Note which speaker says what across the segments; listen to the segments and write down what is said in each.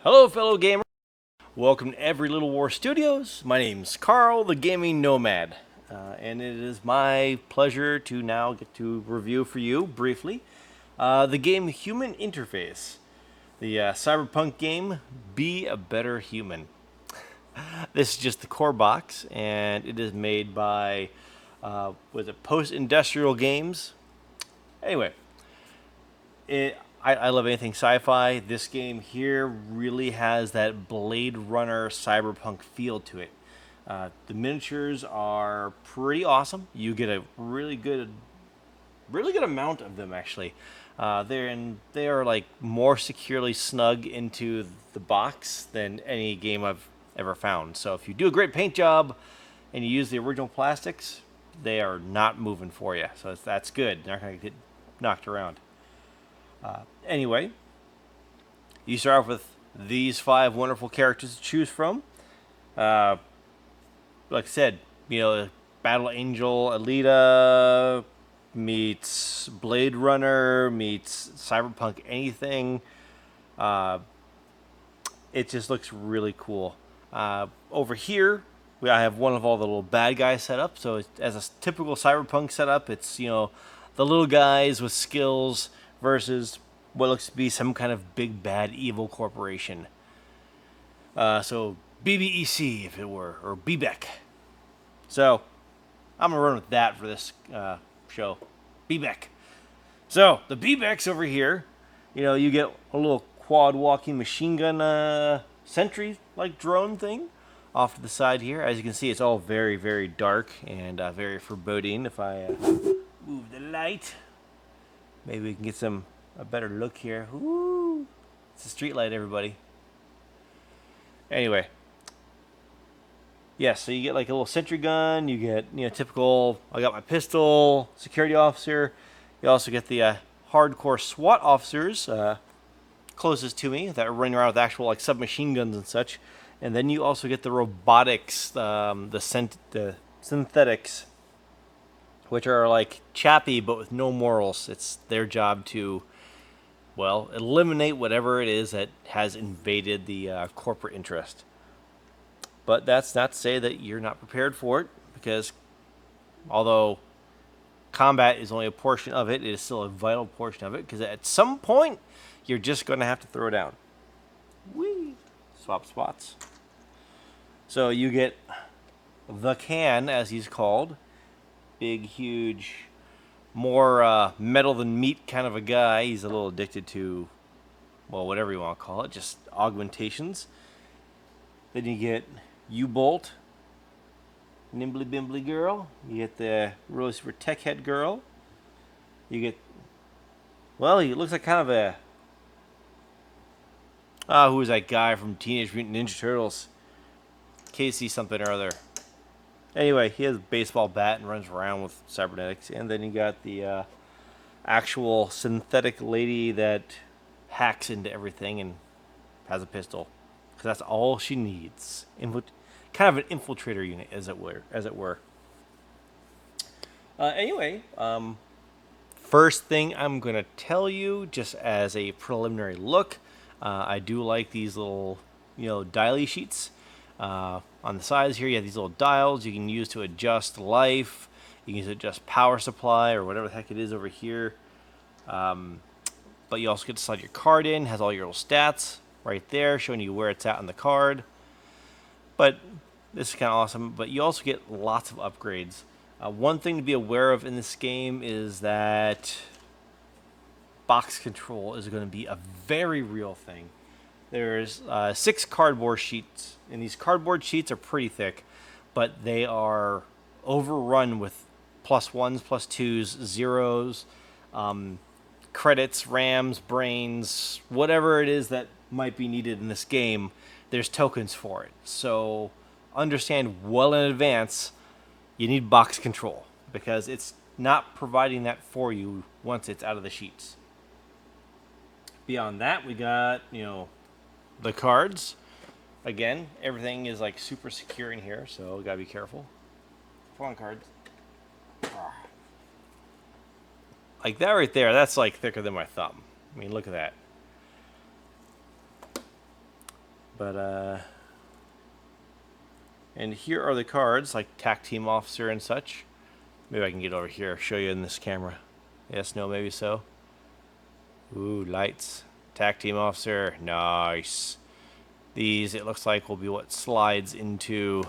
Speaker 1: Hello, fellow gamers. Welcome to Every Little War Studios. My name's Carl, the Gaming Nomad, and it is my pleasure to now get to review for you briefly the game Human Interface, the cyberpunk game Be a Better Human. This is just the core box, and it is made by was it Post Industrial Games. Anyway, I love anything sci-fi. This game here really has that Blade Runner cyberpunk feel to it. The miniatures are pretty awesome. You get a really good amount of them actually. They are like more securely snug into the box than any game I've ever found. So if you do a great paint job and you use the original plastics, they are not moving for you. So that's good. They're not going to get knocked around. Anyway, you start off with these 5 wonderful characters to choose from. Like I said, Battle Angel Alita meets Blade Runner meets Cyberpunk anything. It just looks really cool. Over here, I have one of all the little bad guys set up. So as a typical Cyberpunk setup, it's the little guys with skills versus what looks to be some kind of big bad evil corporation. So BBEC, if it were, or BBEC. So I'm gonna run with that for this show. BBEC. So the BBEC's over here. You get a little quad walking machine gun sentry like drone thing off to the side here. As you can see, it's all very, very dark and very foreboding. If I move the light, maybe we can get a better look here. Woo! It's a street light, everybody. Anyway, yeah. So you get like a little sentry gun. You get typical. I got my pistol, security officer. You also get the hardcore SWAT officers closest to me that are running around with actual like submachine guns and such. And then you also get the robotics, the synthetics, which are like chappy but with no morals. It's their job to, well, eliminate whatever it is that has invaded the corporate interest. But that's not to say that you're not prepared for it, because although combat is only a portion of it, it is still a vital portion of it, because at some point, you're just going to have to throw down. Whee! Swap spots. So you get the Can, as he's called. Big, huge, more metal than meat kind of a guy. He's a little addicted to, well, whatever you want to call it, just augmentations. Then you get U-Bolt, Nimbly Bimbly Girl. You get the really super tech head girl. You get, well, he looks like kind of a, who was that guy from Teenage Mutant Ninja Turtles? Casey something or other. Anyway, he has a baseball bat and runs around with cybernetics. And then you got the actual synthetic lady that hacks into everything and has a pistol. Because that's all she needs. Kind of an infiltrator unit, as it were. Anyway, first thing I'm going to tell you, just as a preliminary look, I do like these little, dialy sheets. On the sides here, you have these little dials you can use to adjust life. You can use to adjust power supply or whatever the heck it is over here. But you also get to slide your card in. It has all your little stats right there, showing you where it's at on the card. But this is kind of awesome. But you also get lots of upgrades. One thing to be aware of in this game is that box control is going to be a very real thing. There's 6 cardboard sheets, and these cardboard sheets are pretty thick, but they are overrun with +1s, +2s, zeros, credits, RAMs, brains, whatever it is that might be needed in this game. There's tokens for it. So understand well in advance you need box control, because it's not providing that for you once it's out of the sheets. Beyond that, we got, the cards. Again, everything is like super secure in here, so gotta be careful. Come on, cards. Like that right there, that's like thicker than my thumb. I mean, look at that. But and here are the cards, like TAC Team Officer and such. Maybe I can get over here, show you in this camera. Yes, no, maybe so. Ooh, lights. TAC Team Officer, nice. These, it looks like, will be what slides into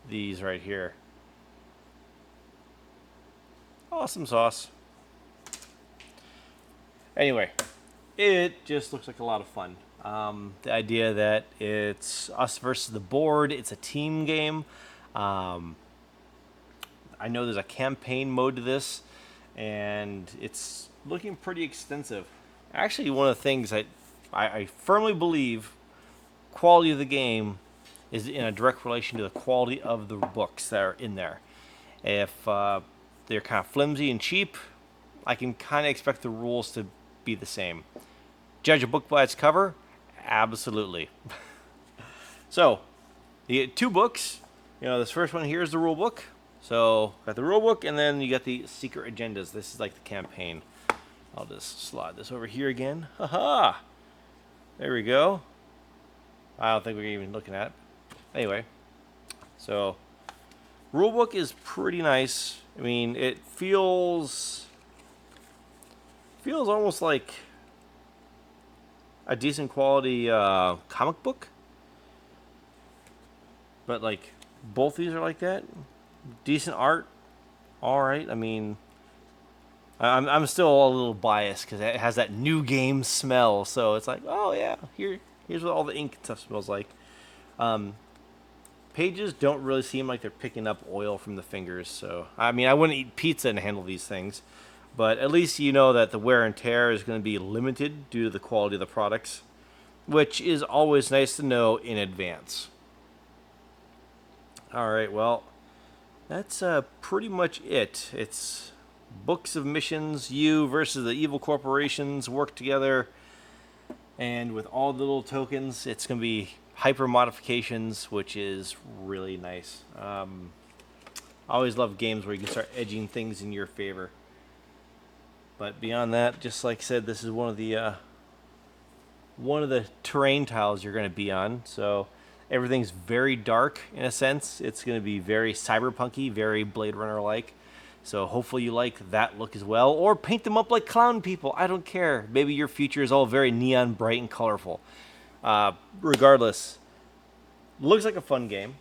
Speaker 1: these right here. Awesome sauce. Anyway, it just looks like a lot of fun. The idea that it's us versus the board, it's a team game. I know there's a campaign mode to this, and it's looking pretty extensive. Actually, one of the things that I firmly believe quality of the game is in a direct relation to the quality of the books that are in there. If they're kind of flimsy and cheap, I can kind of expect the rules to be the same. Judge a book by its cover? Absolutely. So, you get 2 books. You know, this first one here is the rule book. So, got the rule book, and then you got the secret agendas. This is like the campaign. I'll just slide this over here again. Haha! There we go. I don't think we're even looking at it. Anyway, so rulebook is pretty nice. I mean, it feels almost like a decent quality comic book, but like both these are like that. Decent art, all right. I mean, I'm still a little biased because it has that new game smell. So it's like, oh yeah, here's what all the ink and stuff smells like. Pages don't really seem like they're picking up oil from the fingers. So I mean, I wouldn't eat pizza and handle these things, but at least you know that the wear and tear is going to be limited due to the quality of the products, which is always nice to know in advance. All right, well, that's pretty much it. It's books of missions, you versus the evil corporations work together, and with all the little tokens, it's going to be hyper modifications, which is really nice. I always love games where you can start edging things in your favor. But beyond that, just like I said, this is one of the terrain tiles you're going to be on. So everything's very dark in a sense. It's going to be very cyberpunky, very Blade Runner-like. So hopefully you like that look as well. Or paint them up like clown people. I don't care. Maybe your future is all very neon bright and colorful. Regardless, looks like a fun game.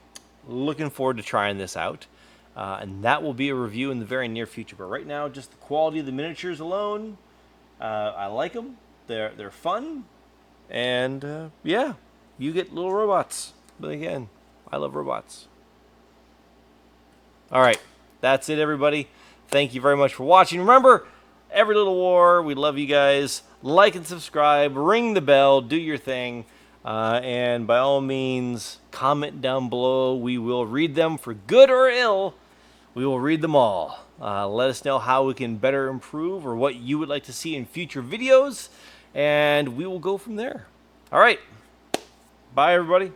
Speaker 1: Looking forward to trying this out. And that will be a review in the very near future. But right now, just the quality of the miniatures alone, I like them. They're fun. And yeah, you get little robots. But again, I love robots. All right, that's it, everybody. Thank you very much for watching. Remember, every little war, we love you guys. Like and subscribe, ring the bell, do your thing. And by all means, comment down below. We will read them for good or ill. We will read them all. Let us know how we can better improve or what you would like to see in future videos. And we will go from there. All right. Bye, everybody.